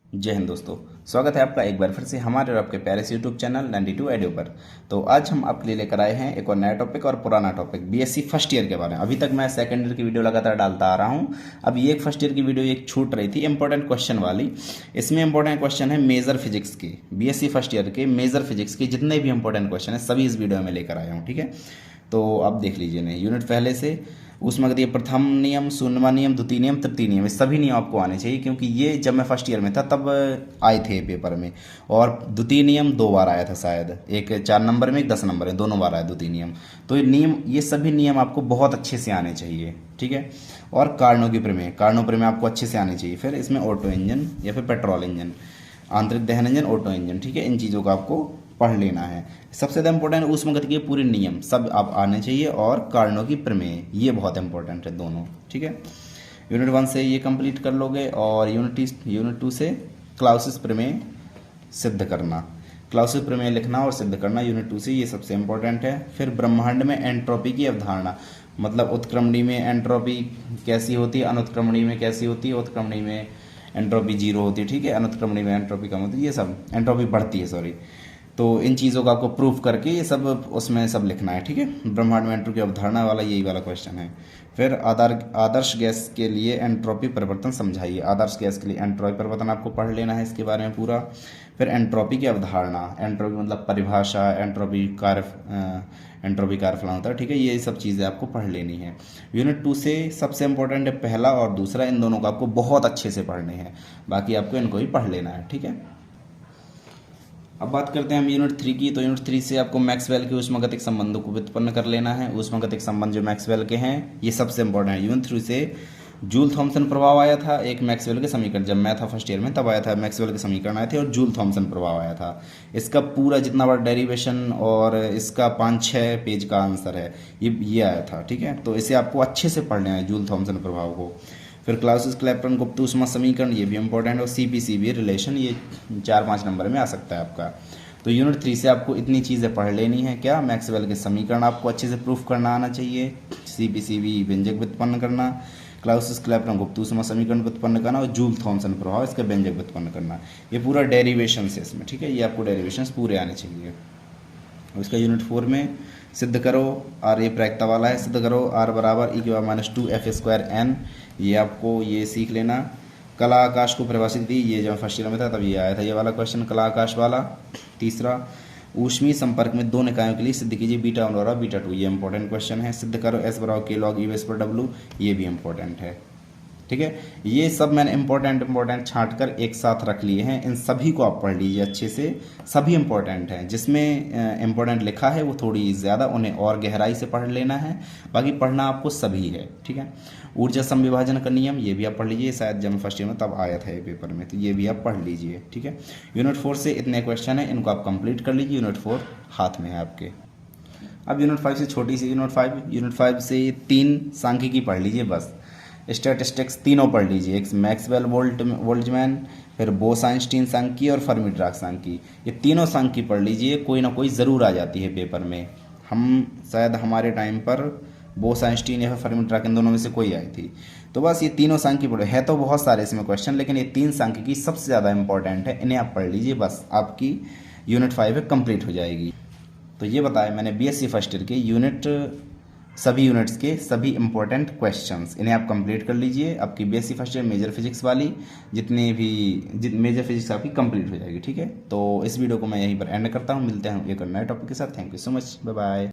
जय हिंद दोस्तों। स्वागत है आपका एक बार फिर से हमारे और आपके प्यारे से यूट्यूब चैनल 92 एडियो पर। तो आज हम आपके लिए लेकर आए हैं एक और नया टॉपिक और पुराना टॉपिक बीएससी फर्स्ट ईयर के बारे में। अभी तक मैं सेकंड ईयर की वीडियो लगातार डालता आ रहा हूं। अब ये एक फर्स्ट ईयर की वीडियो एक छूट रही थी इंपॉर्टेंट क्वेश्चन वाली। इसमें इंपॉर्टेंट क्वेश्चन है मेजर फिजिक्स के, बीएससी फर्स्ट ईयर के मेजर फिजिक्स के जितने भी इंपॉर्टेंट क्वेश्चन है सभी इस वीडियो में लेकर आया हूँ। ठीक है, तो आप देख लीजिए नहीं यूनिट पहले से ऊष्मागतिकीय प्रथम नियम, शून्यवा नियम, द्वितीय नियम, तृतीय नियम, ये सभी नियम आपको आने चाहिए क्योंकि ये जब मैं फर्स्ट ईयर में था तब आए थे पेपर में। और द्वितीय नियम 2 बार आया था शायद, एक 4 नंबर में एक 10 नंबर में, दोनों बार आया द्वितीय नियम। तो ये नियम, ये सभी नियम आपको बहुत अच्छे से आने चाहिए। ठीक है, और कार्नों की प्रमेय, कार्नों प्रमेय आपको अच्छे से आने चाहिए। फिर इसमें ऑटो इंजन या फिर पेट्रोल इंजन, आंतरिक दहन इंजन, ऑटो इंजन। ठीक है, इन चीज़ों का आपको पढ़ लेना है। सबसे ज़्यादा इंपॉर्टेंट ऊष्मागतिकीय के पूरे नियम सब आप आने चाहिए और कार्नों की प्रमेय, ये बहुत इंपॉर्टेंट है दोनों। ठीक है, यूनिट 1 से ये कंप्लीट कर लोगे और यूनिट 2 से क्लाउसिस प्रमेय सिद्ध करना, क्लाउसिस प्रमेय लिखना और सिद्ध करना यूनिट 2 से, ये सबसे इंपॉर्टेंट है। फिर ब्रह्मांड में एंट्रोपी की अवधारणा, मतलब उत्क्रमणी में एंट्रोपी कैसी होती है, अनुत्क्रमणी में कैसी होती है, उत्क्रमणी में एंट्रोपी 0 होती है। ठीक है, अनुत्क्रमणी में एंट्रोपी कम होती है, ये सब एंट्रोपी बढ़ती है, सॉरी। तो इन चीज़ों का आपको प्रूफ करके ये सब उसमें सब लिखना है। ठीक है, ब्रह्मांड में एंट्रोपी की अवधारणा वाला यही वाला क्वेश्चन है। फिर आदर्श गैस के लिए एंट्रोपी परिवर्तन समझाइए, आदर्श गैस के लिए एंट्रोपी परिवर्तन आपको पढ़ लेना है इसके बारे में पूरा। फिर एंट्रोपी की अवधारणा, एंट्रोपी मतलब परिभाषा, एंट्रोपी कार्यफलन होता है। ठीक है, ये सब चीज़ें आपको पढ़ लेनी है। यूनिट 2 से सबसे इंपॉर्टेंट है पहला और दूसरा, इन दोनों को आपको बहुत अच्छे से पढ़ने हैं, बाकी आपको इनको ही पढ़ लेना है। ठीक है, अब बात करते हैं हम यूनिट 3 की। तो यूनिट 3 से आपको मैक्सवेल के ऊष्मागतिक संबंधों को व्युत्पन्न कर लेना है। ऊष्मागतिक संबंध जो मैक्सवेल के हैं ये सबसे इंपॉर्टेंट है। यूनिट 3 से जूल थॉमसन प्रभाव आया था, एक मैक्सवेल के समीकरण, जब मैं था फर्स्ट ईयर में तब आया था, मैक्सवेल के समीकरण आए थे और जूल थॉमसन प्रभाव आया था। इसका पूरा जितना बड़ा डेरिवेशन और इसका 5-6 पेज का आंसर है, ये आया था। ठीक है, तो इसे आपको अच्छे से पढ़ना है जूल थॉमसन प्रभाव को। फिर क्लाउसिस क्लैपेरॉन गुप्त ऊष्मा समीकरण, ये भी इंपॉर्टेंट है, और सीपी-सीवी रिलेशन, ये 4-5 नंबर में आ सकता है आपका। तो यूनिट 3 से आपको इतनी चीज़ें पढ़ लेनी है। क्या, मैक्सवेल के समीकरण आपको अच्छे से प्रूफ करना आना चाहिए, सीपी-सीवी व्यंजक व्युत्पन्न करना, क्लाउसिस क्लैपेरॉन गुप्त ऊष्मा समीकरण व्युत्पन्न करना और जूल थॉमसन प्रभाव इसका व्यंजक व्युत्पन्न करना, ये पूरा डेरिवेशन है इसमें। ठीक है, ये आपको डेरिवेशन पूरे आने चाहिए। और इसका यूनिट 4 में सिद्ध करो, आर ये प्रायिकता वाला है, सिद्ध करो आर बराबर e⁻²f²n, ये आपको ये सीख लेना। कला आकाश को परिभाषित दी, ये जब फर्स्ट ईयर में था तब ये आया था ये वाला क्वेश्चन, कला आकाश वाला। तीसरा, ऊष्मीय संपर्क में दो निकायों के लिए सिद्ध कीजिए β1 और β2, ये इंपॉर्टेंट क्वेश्चन है। सिद्ध करो S बराबर k log E/W, ये भी इंपॉर्टेंट है। ठीक है, ये सब मैंने इंपॉर्टेंट छांट कर एक साथ रख लिए हैं, इन सभी को आप पढ़ लीजिए अच्छे से, सभी इंपॉर्टेंट हैं। जिसमें इंपॉर्टेंट लिखा है वो थोड़ी ज़्यादा, उन्हें और गहराई से पढ़ लेना है, बाकी पढ़ना आपको सभी है। ठीक है, ऊर्जा संविभाजन का नियम, ये भी आप पढ़ लीजिए, शायद जब फर्स्ट ईयर में तब आया था ये पेपर में, तो ये भी आप पढ़ लीजिए। ठीक है, यूनिट 4 से इतने क्वेश्चन हैं, इनको आप कंप्लीट कर लीजिए, यूनिट 4 हाथ में है आपके। अब यूनिट 5 से छोटी सी यूनिट 5 से 3 सांख्यिकी पढ़ लीजिए बस, स्टैटिस्टिक्स तीनों पढ़ लीजिए, एक मैक्सवेल बोल्ट्जमैन, फिर बोस आइंस्टीन सांख्यिकी और फर्मी डिराक सांख्यिकी, ये तीनों सांख्यिकी पढ़ लीजिए, कोई ना कोई ज़रूर आ जाती है पेपर में। हम शायद हमारे टाइम पर बोस आइंस्टीन या फिर फर्मी डिराक, इन दोनों में से कोई आई थी। तो बस ये तीनों सांख्यिकी पढ़ो, है तो बहुत सारे इसमें क्वेश्चन, लेकिन ये 3 सांख्यिकी सबसे ज़्यादा इंपॉर्टेंट है, इन्हें आप पढ़ लीजिए, बस आपकी यूनिट 5 कंप्लीट हो जाएगी। तो ये बताया मैंने बीएससी फर्स्ट ईयर के सभी यूनिट्स के सभी इंपॉर्टेंट क्वेश्चंस, इन्हें आप कंप्लीट कर लीजिए। आपकी BSc first year major physics वाली मेजर फिजिक्स आपकी कंप्लीट हो जाएगी। ठीक है, तो इस वीडियो को मैं यहीं पर एंड करता हूँ, मिलते हैं एक नए टॉपिक के साथ। Thank you so much, bye bye.